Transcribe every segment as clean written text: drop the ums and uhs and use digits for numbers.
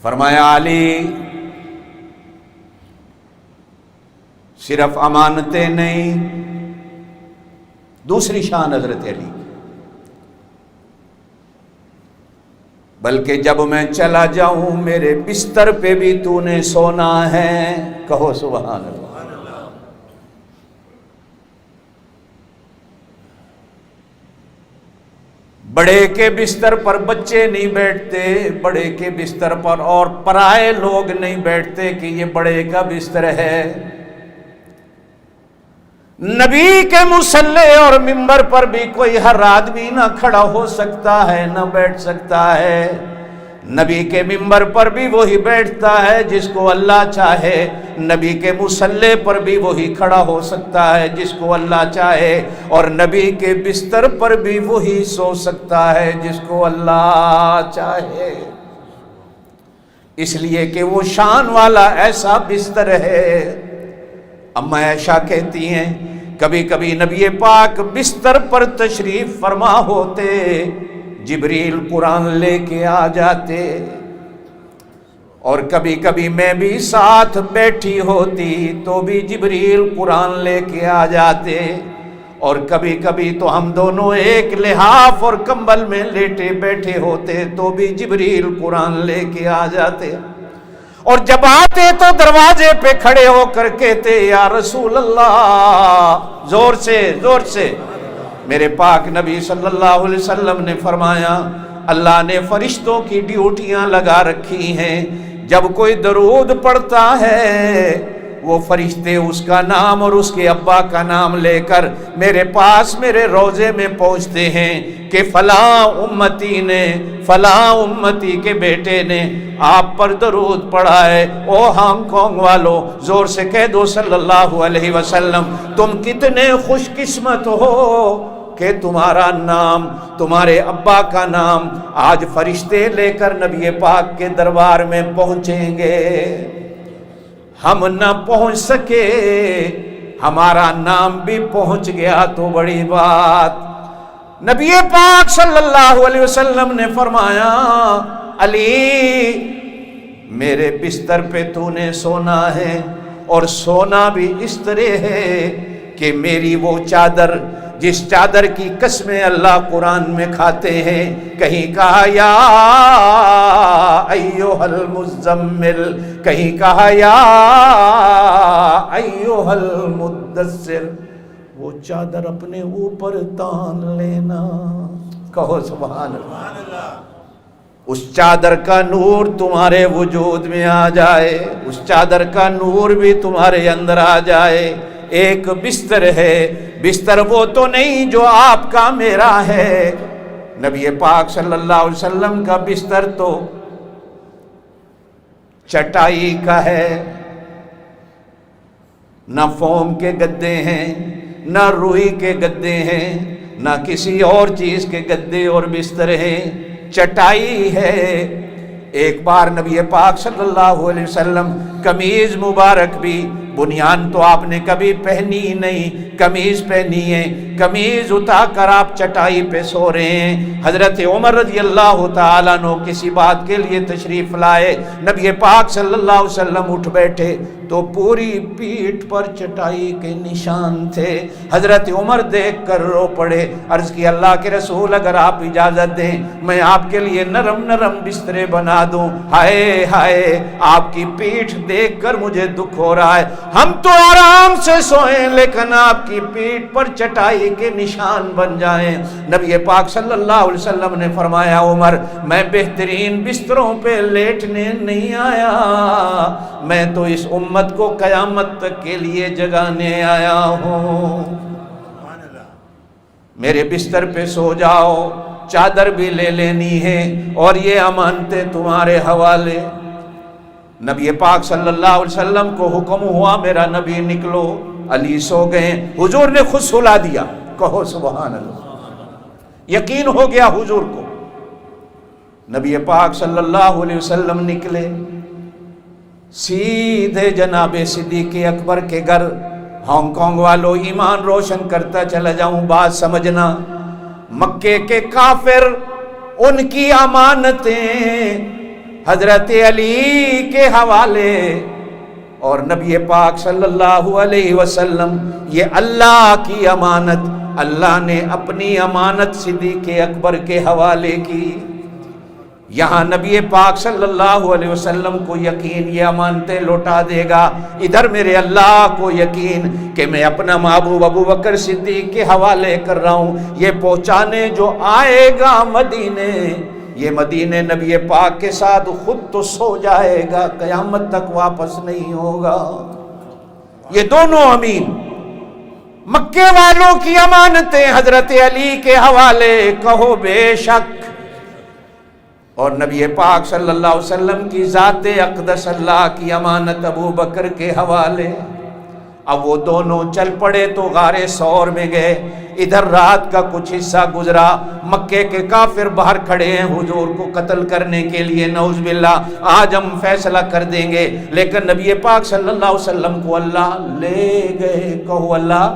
فرمایا علی صرف امانتیں نہیں، دوسری شان حضرت علی، بلکہ جب میں چلا جاؤں میرے بستر پہ بھی تو نے سونا ہے۔ کہو سبحان اللہ۔ بڑے کے بستر پر بچے نہیں بیٹھتے، بڑے کے بستر پر اور پرائے لوگ نہیں بیٹھتے کہ یہ بڑے کا بستر ہے۔ نبی کے مصلی اور منبر پر بھی کوئی ہر آدمی نہ کھڑا ہو سکتا ہے نہ بیٹھ سکتا ہے۔ نبی کے منبر پر بھی وہی بیٹھتا ہے جس کو اللہ چاہے، نبی کے مصلی پر بھی وہی کھڑا ہو سکتا ہے جس کو اللہ چاہے، اور نبی کے بستر پر بھی وہی سو سکتا ہے جس کو اللہ چاہے، اس لیے کہ وہ شان والا ایسا بستر ہے۔ اما عائشہ کہتی ہیں کبھی کبھی نبی پاک بستر پر تشریف فرما ہوتے، جبریل قرآن لے کے آ جاتے، اور کبھی کبھی میں بھی ساتھ بیٹھی ہوتی تو بھی جبریل قرآن لے کے آ جاتے، اور کبھی کبھی تو ہم دونوں ایک لحاف اور کمبل میں لیٹے بیٹھے ہوتے تو بھی جبریل قرآن لے کے آ جاتے، اور جب آتے تو دروازے پہ کھڑے ہو کر کہتے یا رسول اللہ، زور سے زور سے۔ میرے پاک نبی صلی اللہ علیہ وسلم نے فرمایا اللہ نے فرشتوں کی ڈیوٹیاں لگا رکھی ہیں، جب کوئی درود پڑھتا ہے وہ فرشتے اس کا نام اور اس کے ابا کا نام لے کر میرے پاس میرے روضے میں پہنچتے ہیں کہ فلاں امتی نے، فلاں امتی کے بیٹے نے آپ پر درود پڑھا ہے۔ او ہانگ کانگ والو، زور سے کہہ دو صلی اللہ علیہ وسلم، تم کتنے خوش قسمت ہو کہ تمہارا نام، تمہارے ابا کا نام آج فرشتے لے کر نبی پاک کے دربار میں پہنچیں گے۔ ہم نہ پہنچ سکے، ہمارا نام بھی پہنچ گیا تو بڑی بات۔ نبی پاک صلی اللہ علیہ وسلم نے فرمایا علی میرے بستر پہ تو نے سونا ہے، اور سونا بھی اس طرح ہے کہ میری وہ چادر جس چادر کی قسمیں اللہ قرآن میں کھاتے ہیں، کہیں کہا یا ایھا المزمل، کہیں کہا یا ایھا المدثر، وہ چادر اپنے اوپر تان لینا۔ کہو سبحان اللہ۔ اس چادر کا نور تمہارے وجود میں آ جائے، اس چادر کا نور بھی تمہارے اندر آ جائے۔ ایک بستر ہے، بستر وہ تو نہیں جو آپ کا میرا ہے، نبی پاک صلی اللہ علیہ وسلم کا بستر تو چٹائی کا ہے، نہ فوم کے گدے ہیں، نہ روئی کے گدے ہیں، نہ کسی اور چیز کے گدے اور بستر ہیں، چٹائی ہے۔ ایک بار نبی پاک صلی اللہ علیہ وسلم قمیض مبارک بھی، بنیان تو آپ نے کبھی پہنی نہیں، قمیض پہنی ہے، قمیض اٹھا کر آپ چٹائی پہ سو رہے ہیں۔ حضرت عمر رضی اللہ تعالیٰ عنہ کسی بات کے لیے تشریف لائے، نبی پاک صلی اللہ علیہ وسلم اٹھ بیٹھے تو پوری پیٹھ پر چٹائی کے نشان تھے۔ حضرت عمر دیکھ کر رو پڑے، عرض کی اللہ کے رسول اگر آپ اجازت دیں میں آپ کے لیے نرم نرم بسترے بنا دوں۔ ہائے ہائے، آپ کی پیٹھ دیکھ کر مجھے دکھ ہو رہا ہے، ہم تو آرام سے سوئیں لیکن آپ کی پیٹھ پر چٹائی کے نشان بن جائیں۔ نبی پاک صلی اللہ علیہ وسلم نے فرمایا عمر میں بہترین بستروں پہ لیٹنے نہیں آیا، میں تو اس امت کو قیامت تک کے لیے جگانے آیا ہوں۔ میرے بستر پہ سو جاؤ، چادر بھی لے لینی ہے اور یہ امانتیں تمہارے حوالے۔ نبی پاک صلی اللہ علیہ وسلم کو حکم ہوا میرا نبی نکلو، علی سو گئے، حضور نے خود سلا دیا۔ کہو سبحان اللہ، یقین ہو گیا حضور کو۔ نبی پاک صلی اللہ علیہ وسلم نکلے، سیدھے جناب صدیق اکبر کے گھر۔ ہانگ کانگ والوں ایمان روشن کرتا چلا جاؤں، بات سمجھنا، مکے کے کافر ان کی امانتیں حضرت علی کے حوالے. اور نبی پاک صلی اللہ علیہ وسلم یہ اللہ کی امانت اللہ نے اپنی امانت صدیق اکبر کے حوالے کی. یہاں نبی پاک صلی اللہ علیہ وسلم کو یقین یہ امانتیں لوٹا دے گا، ادھر میرے اللہ کو یقین کہ میں اپنا محبوب ابو بکر صدیق کے حوالے کر رہا ہوں. یہ پہنچانے جو آئے گا مدینے، یہ مدینے نبی پاک کے ساتھ خود تو سو جائے گا، قیامت تک واپس نہیں ہوگا. یہ دونوں امین مکے والوں کی امانتیں حضرت علی کے حوالے، کہو بے شک. اور نبی پاک صلی اللہ علیہ وسلم کی ذات اقدس اللہ کی امانت ابو بکر کے حوالے. اب وہ دونوں چل پڑے تو غار ثور میں گئے. ادھر رات کا کچھ حصہ گزرا، مکے کے کافر باہر کھڑے ہیں حضور کو قتل کرنے کے لیے، نعوذ باللہ آج ہم فیصلہ کر دیں گے. لیکن نبی پاک صلی اللہ علیہ وسلم کو اللہ لے گئے، کہو اللہ.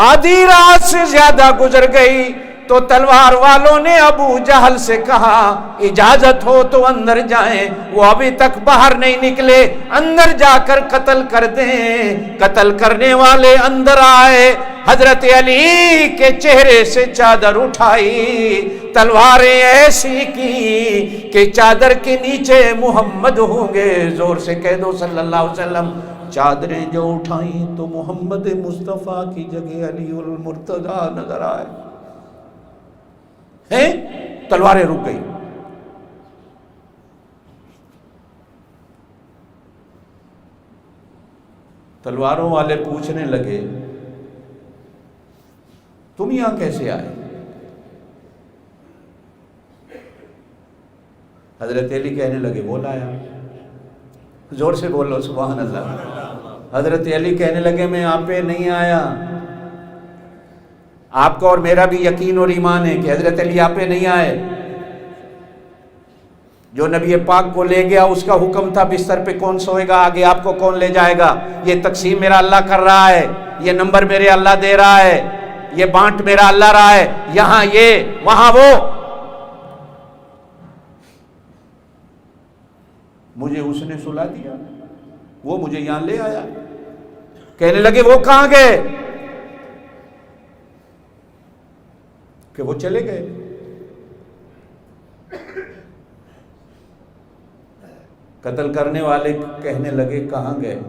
آدھی رات سے زیادہ گزر گئی تو تلوار والوں نے ابو جہل سے کہا اجازت ہو تو اندر جائیں. وہ ابھی تک باہر نہیں نکلے، اندر جا کر قتل کر دیں. قتل کرنے والے اندر آئے، حضرت علی کے چہرے سے چادر اٹھائی، تلواریں ایسی کی کہ چادر کے نیچے محمد ہوں گے. زور سے کہہ دو صلی اللہ علیہ وسلم. چادریں جو اٹھائیں تو محمد مصطفیٰ کی جگہ علی المرتضیٰ نظر آئے. تلواریں رک گئی. تلواروں والے پوچھنے لگے تم یہاں کیسے آئے؟ حضرت علی کہنے لگے وہ لایا. زور سے بولو سبحان اللہ. حضرت علی کہنے لگے میں آپ پہ نہیں آیا. آپ کا اور میرا بھی یقین اور ایمان ہے کہ حضرت علی آپ پہ نہیں آئے. جو نبی پاک کو لے گیا اس کا حکم تھا بستر پہ کون سوئے گا، آگے آپ کو کون لے جائے گا. یہ تقسیم میرا اللہ کر رہا ہے، یہ نمبر میرے اللہ دے رہا ہے، یہ بانٹ میرا اللہ رہا ہے. یہاں یہ وہاں وہ. مجھے اس نے سلا دیا، وہ مجھے یہاں لے آیا. کہنے لگے وہ کہاں گئے؟ کہ وہ چلے گئے. قتل کرنے والے کہنے لگے کہاں گئے؟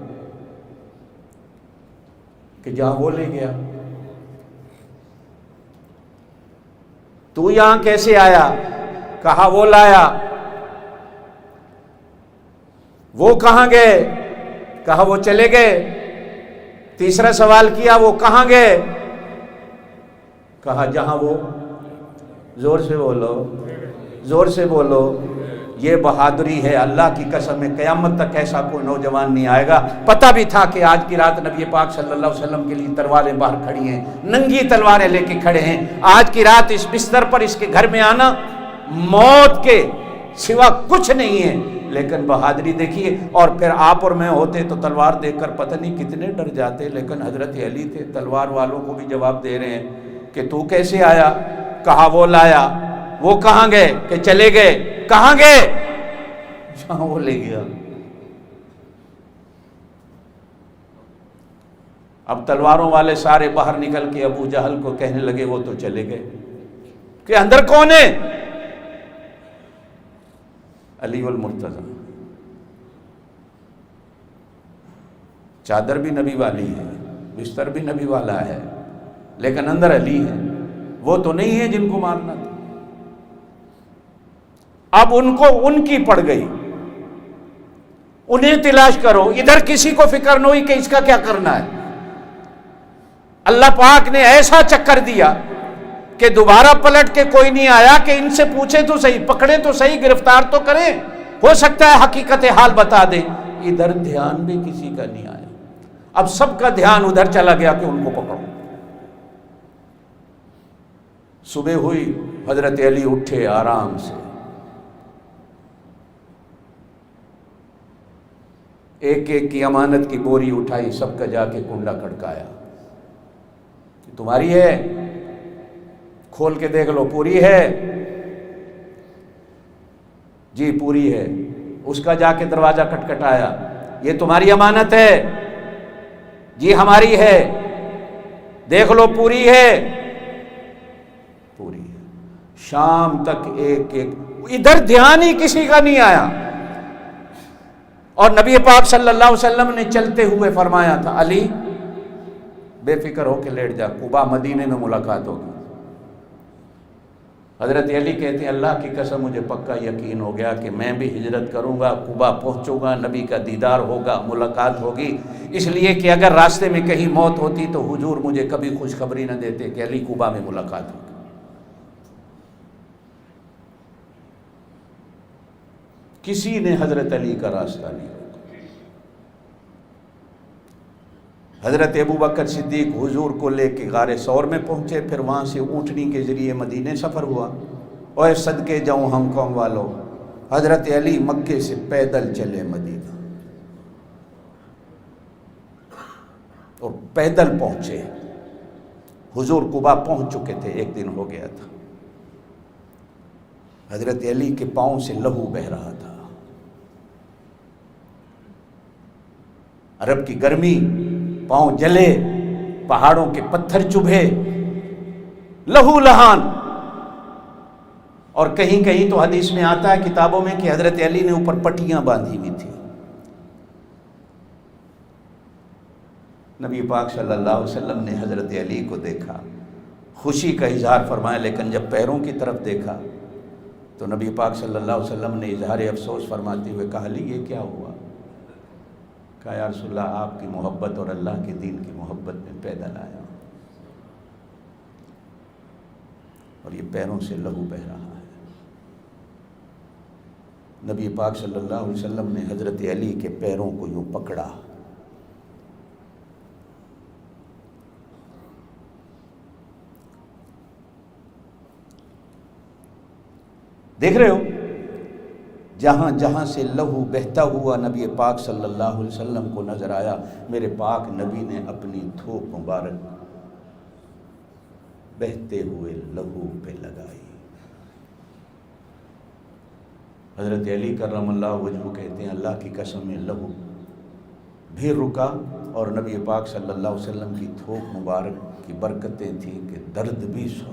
کہ جہاں وہ لے گیا. تو یہاں کیسے آیا؟ کہا وہ لایا. وہ کہاں گئے؟ کہا وہ چلے گئے. تیسرا سوال کیا وہ کہاں گئے؟ کہا جہاں وہ. زور سے بولو، زور سے بولو. یہ بہادری ہے، اللہ کی قسم ہے قیامت تک ایسا کوئی نوجوان نہیں آئے گا. پتہ بھی تھا کہ آج کی رات نبی پاک صلی اللہ علیہ وسلم کے لیے تلواریں باہر کھڑی ہیں، ننگی تلواریں لے کے کھڑے ہیں. آج کی رات اس بستر پر اس کے گھر میں آنا موت کے سوا کچھ نہیں ہے. لیکن بہادری دیکھیے. اور پھر آپ اور میں ہوتے تو تلوار دیکھ کر پتہ نہیں کتنے ڈر جاتے. لیکن حضرت علی تھے، تلوار والوں کو بھی جواب دے رہے ہیں کہ تو کیسے آیا؟ کہا وہ لایا. وہ کہاں گئے؟ کہ چلے گئے. کہاں گئے؟ جہاں وہ لے گیا. اب تلواروں والے سارے باہر نکل کے ابو جہل کو کہنے لگے وہ تو چلے گئے. کہ اندر کون ہے؟ علی المرتضیٰ. چادر بھی نبی والی ہے، بستر بھی نبی والا ہے، لیکن اندر علی ہے. وہ تو نہیں ہے جن کو مارنا تھا. اب ان کو ان کی پڑ گئی. انہیں تلاش کرو. ادھر کسی کو فکر نہ ہوئی کہ اس کا کیا کرنا ہے. اللہ پاک نے ایسا چکر دیا کہ دوبارہ پلٹ کے کوئی نہیں آیا کہ ان سے پوچھے تو صحیح، پکڑے تو صحیح، گرفتار تو کریں، ہو سکتا ہے حقیقت حال بتا دیں. ادھر دھیان بھی کسی کا نہیں آیا. اب سب کا دھیان ادھر چلا گیا کہ ان کو پکڑو. صبح ہوئی، حضرت علی اٹھے آرام سے، ایک ایک کی امانت کی بوری اٹھائی، سب کا جا کے کنڈا کھڑکایا. تمہاری ہے؟ کھول کے دیکھ لو، پوری ہے. جی پوری ہے. اس کا جا کے دروازہ کھٹکھٹایا, یہ تمہاری امانت ہے؟ جی ہماری ہے. دیکھ لو پوری ہے. پوری ہے. شام تک ایک ایک, ادھر دھیان ہی کسی کا نہیں آیا. اور نبی پاک صلی اللہ علیہ وسلم نے چلتے ہوئے فرمایا تھا, علی بے فکر ہو کے لیٹ جا, قبا مدینے میں ملاقات ہوگی. حضرت علی کہتے ہیں اللہ کی قسم مجھے پکا یقین ہو گیا کہ میں بھی ہجرت کروں گا, قبا پہنچوں گا, نبی کا دیدار ہوگا, ملاقات ہوگی. اس لیے کہ اگر راستے میں کہیں موت ہوتی تو حضور مجھے کبھی خوشخبری نہ دیتے کہ علی قبا میں ملاقات ہوگی. کسی نے حضرت علی کا راستہ نہیں روکا. حضرت ابو بکر صدیق حضور کو لے کے غار ثور میں پہنچے, پھر وہاں سے اونٹنی کے ذریعے مدینے سفر ہوا. اوے صدقے جاؤں ہم قوم والوں, حضرت علی مکے سے پیدل چلے مدینہ, اور پیدل پہنچے. حضور قبا پہنچ چکے تھے, ایک دن ہو گیا تھا. حضرت علی کے پاؤں سے لہو بہہ رہا تھا. عرب کی گرمی, پاؤں جلے, پہاڑوں کے پتھر چبھے, لہو لہان. اور کہیں کہیں تو حدیث میں آتا ہے کتابوں میں کہ حضرت علی نے اوپر پٹیاں باندھی ہوئی تھی. نبی پاک صلی اللہ علیہ وسلم نے حضرت علی کو دیکھا, خوشی کا اظہار فرمایا, لیکن جب پیروں کی طرف دیکھا تو نبی پاک صلی اللہ علیہ وسلم نے اظہار افسوس فرماتے ہوئے کہا, علی یہ کیا ہوا؟ کہا یا رسول اللہ آپ کی محبت اور اللہ کے دین کی محبت میں پیدل آیا ہوں, اور یہ پیروں سے لہو بہہ رہا ہے. نبی پاک صلی اللہ علیہ وسلم نے حضرت علی کے پیروں کو یوں پکڑا, دیکھ رہے ہو جہاں جہاں سے لہو بہتا ہوا نبی پاک صلی اللہ علیہ وسلم کو نظر آیا, میرے پاک نبی نے اپنی تھوک مبارک بہتے ہوئے لہو پہ لگائی. حضرت علی کرم اللہ وجہہ کہتے ہیں اللہ کی قسم میں لہو بھی رکا, اور نبی پاک صلی اللہ علیہ وسلم کی تھوک مبارک کی برکتیں تھیں کہ درد بھی سو